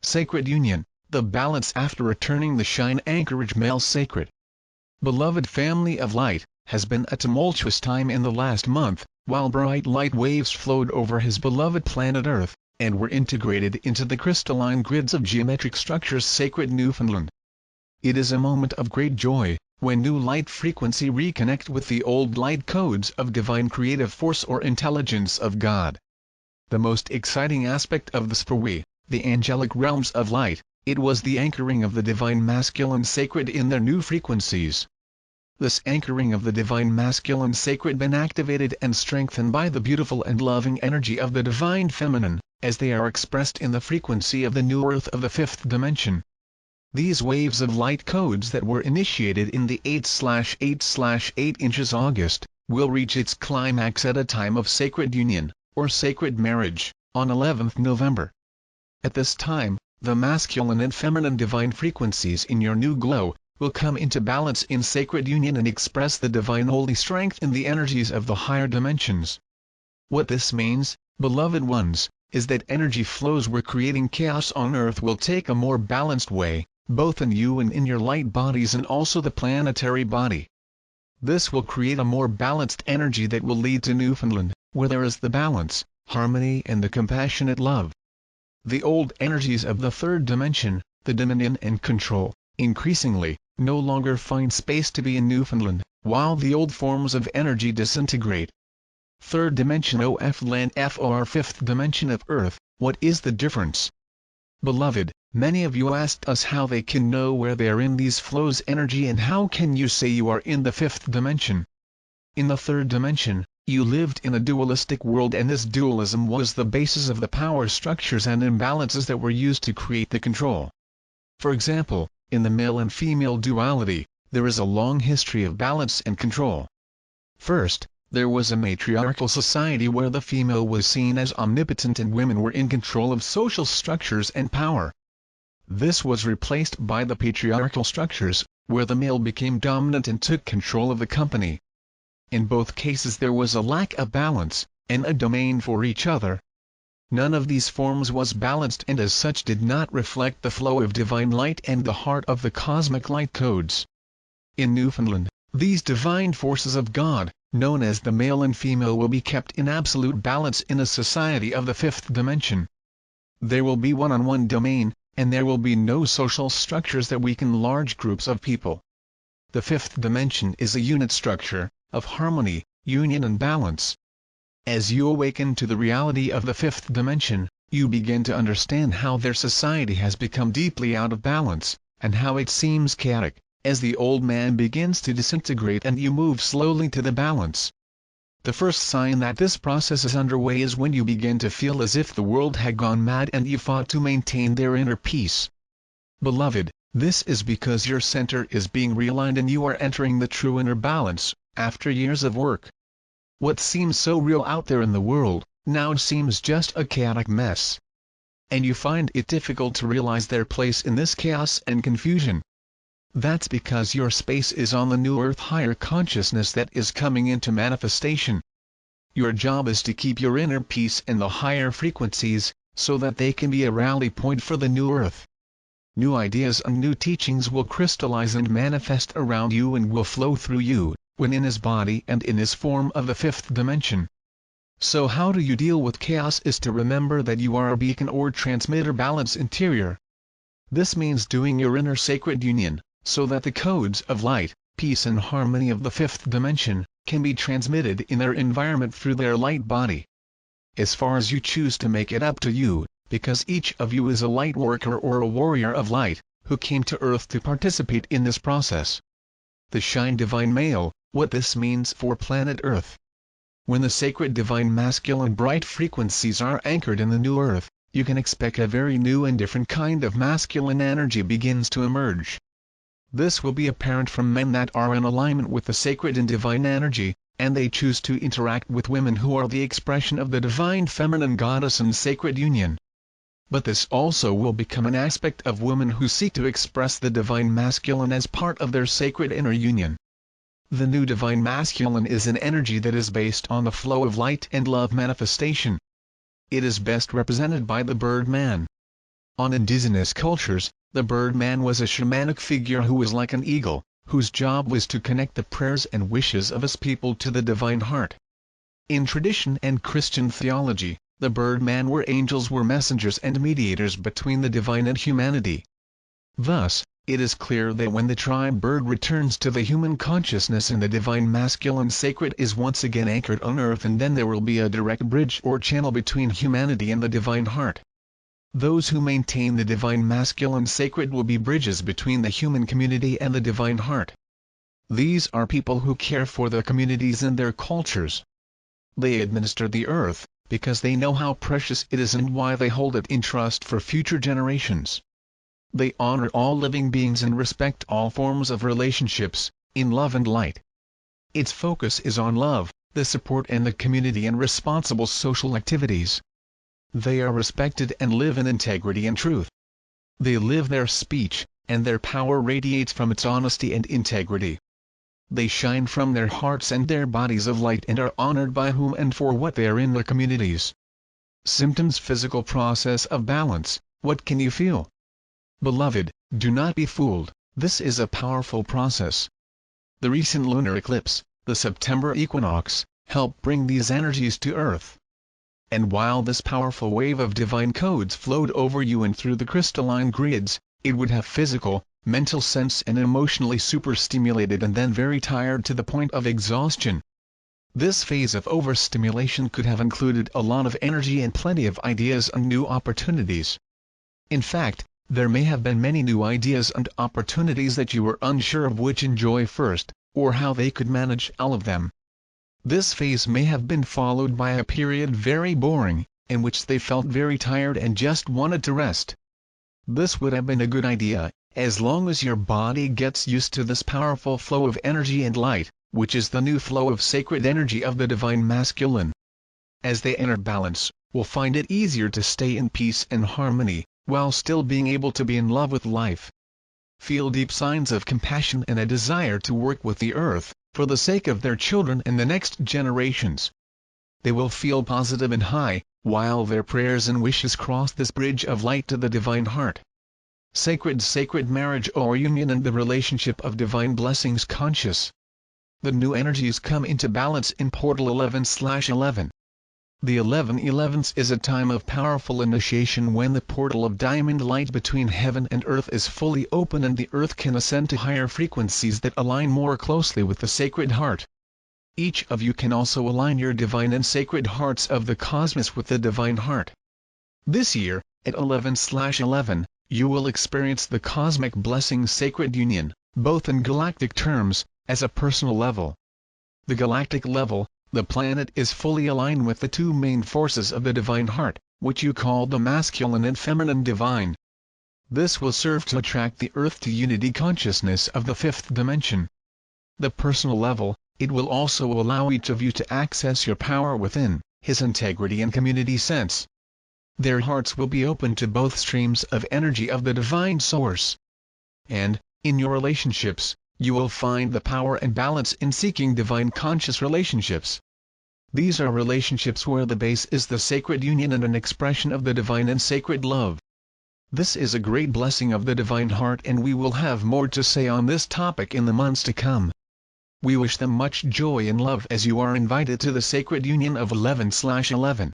sacred union, the balance after returning the shine anchorage male sacred. Beloved family of light, has been a tumultuous time in the last month, while bright light waves flowed over his beloved planet Earth, and were integrated into the crystalline grids of geometric structures sacred Newfoundland. It is a moment of great joy, when new light frequency reconnect with the old light codes of divine creative force or intelligence of God. The most exciting aspect of this for we, the angelic realms of light, it was the anchoring of the divine masculine sacred in their new frequencies. This anchoring of the divine masculine sacred been activated and strengthened by the beautiful and loving energy of the divine feminine, as they are expressed in the frequency of the new earth of the fifth dimension. These waves of light codes that were initiated in the 8/8/8 inches August, will reach its climax at a time of sacred union, or sacred marriage, on 11th November. At this time, the masculine and feminine divine frequencies in your new glow, will come into balance in sacred union and express the divine holy strength in the energies of the higher dimensions. What this means, beloved ones, is that energy flows where creating chaos on earth will take a more balanced way, both in you and in your light bodies and also the planetary body. This will create a more balanced energy that will lead to Newfoundland, where there is the balance, harmony and the compassionate love. The old energies of the third dimension, the dominion and control, increasingly, no longer find space to be in Newfoundland, while the old forms of energy disintegrate. Third dimension OF land FOR fifth dimension of Earth, what is the difference? Beloved, many of you asked us how they can know where they are in these flows energy and how can you say you are in the fifth dimension. In the third dimension, you lived in a dualistic world and this dualism was the basis of the power structures and imbalances that were used to create the control. For example, in the male and female duality, there is a long history of balance and control. First, there was a matriarchal society where the female was seen as omnipotent and women were in control of social structures and power. This was replaced by the patriarchal structures, where the male became dominant and took control of the company. In both cases there was a lack of balance, and a domain for each other. None of these forms was balanced and as such did not reflect the flow of divine light and the heart of the cosmic light codes. In Newfoundland, these divine forces of God, known as the male and female, will be kept in absolute balance in a society of the fifth dimension. There will be one-on-one domain, and there will be no social structures that weaken large groups of people. The fifth dimension is a unit structure, of harmony, union and balance. As you awaken to the reality of the fifth dimension, you begin to understand how their society has become deeply out of balance, and how it seems chaotic, as the old man begins to disintegrate and you move slowly to the balance. The first sign that this process is underway is when you begin to feel as if the world had gone mad and you fought to maintain their inner peace. Beloved, this is because your center is being realigned and you are entering the true inner balance, after years of work. What seems so real out there in the world, now seems just a chaotic mess. And you find it difficult to realize their place in this chaos and confusion. That's because your space is on the new earth higher consciousness that is coming into manifestation. Your job is to keep your inner peace in the higher frequencies, so that they can be a rally point for the new earth. New ideas and new teachings will crystallize and manifest around you and will flow through you, when in his body and in his form of the fifth dimension. So how do you deal with chaos is to remember that you are a beacon or transmitter balance interior. This means doing your inner sacred union, so that the codes of light, peace and harmony of the fifth dimension, can be transmitted in their environment through their light body. As far as you choose to make it up to you, because each of you is a light worker or a warrior of light, who came to earth to participate in this process. The Shine Divine Male, what this means for planet Earth. When the sacred divine masculine bright frequencies are anchored in the new earth, you can expect a very new and different kind of masculine energy begins to emerge. This will be apparent from men that are in alignment with the sacred and divine energy, and they choose to interact with women who are the expression of the divine feminine goddess and sacred union. But this also will become an aspect of women who seek to express the divine masculine as part of their sacred inner union. The new divine masculine is an energy that is based on the flow of light and love manifestation. It is best represented by the bird man. On indigenous cultures, the Birdman was a shamanic figure who was like an eagle, whose job was to connect the prayers and wishes of his people to the divine heart. In tradition and Christian theology, the Birdman were angels were messengers and mediators between the divine and humanity. Thus, it is clear that when the tribe bird returns to the human consciousness and the divine masculine sacred is once again anchored on earth, and then there will be a direct bridge or channel between humanity and the divine heart. Those who maintain the divine masculine sacred will be bridges between the human community and the divine heart. These are people who care for their communities and their cultures. They administer the earth, because they know how precious it is and why they hold it in trust for future generations. They honor all living beings and respect all forms of relationships, in love and light. Its focus is on love, the support and the community and responsible social activities. They are respected and live in integrity and truth. They live their speech, and their power radiates from its honesty and integrity. They shine from their hearts and their bodies of light and are honored by whom and for what they are in their communities. Symptoms: physical process of balance. What can you feel? Beloved, do not be fooled, this is a powerful process. The recent lunar eclipse, the September equinox, helped bring these energies to Earth. And while this powerful wave of divine codes flowed over you and through the crystalline grids, it would have physical, mental sense and emotionally superstimulated and then very tired to the point of exhaustion. This phase of overstimulation could have included a lot of energy and plenty of ideas and new opportunities. In fact, there may have been many new ideas and opportunities that you were unsure of which enjoy first, or how they could manage all of them. This phase may have been followed by a period very boring, in which they felt very tired and just wanted to rest. This would have been a good idea, as long as your body gets used to this powerful flow of energy and light, which is the new flow of sacred energy of the divine masculine. As they enter balance, will find it easier to stay in peace and harmony, while still being able to be in love with life. Feel deep signs of compassion and a desire to work with the earth, for the sake of their children and the next generations. They will feel positive and high, while their prayers and wishes cross this bridge of light to the divine heart. Sacred marriage or union and the relationship of divine blessings conscious. The new energies come into balance in portal 11/11. The 11/11 is a time of powerful initiation when the portal of diamond light between heaven and earth is fully open and the earth can ascend to higher frequencies that align more closely with the sacred heart. Each of you can also align your divine and sacred hearts of the cosmos with the divine heart. This year, at 11/11, you will experience the cosmic blessing sacred union, both in galactic terms, as a personal level. The galactic level, the planet is fully aligned with the two main forces of the divine heart, which you call the masculine and feminine divine. This will serve to attract the earth to unity consciousness of the fifth dimension. The personal level, it will also allow each of you to access your power within, his integrity and community sense. Their hearts will be open to both streams of energy of the divine source. And, in your relationships, you will find the power and balance in seeking divine conscious relationships. These are relationships where the base is the sacred union and an expression of the divine and sacred love. This is a great blessing of the divine heart, and we will have more to say on this topic in the months to come. We wish them much joy and love as you are invited to the sacred union of 11/11.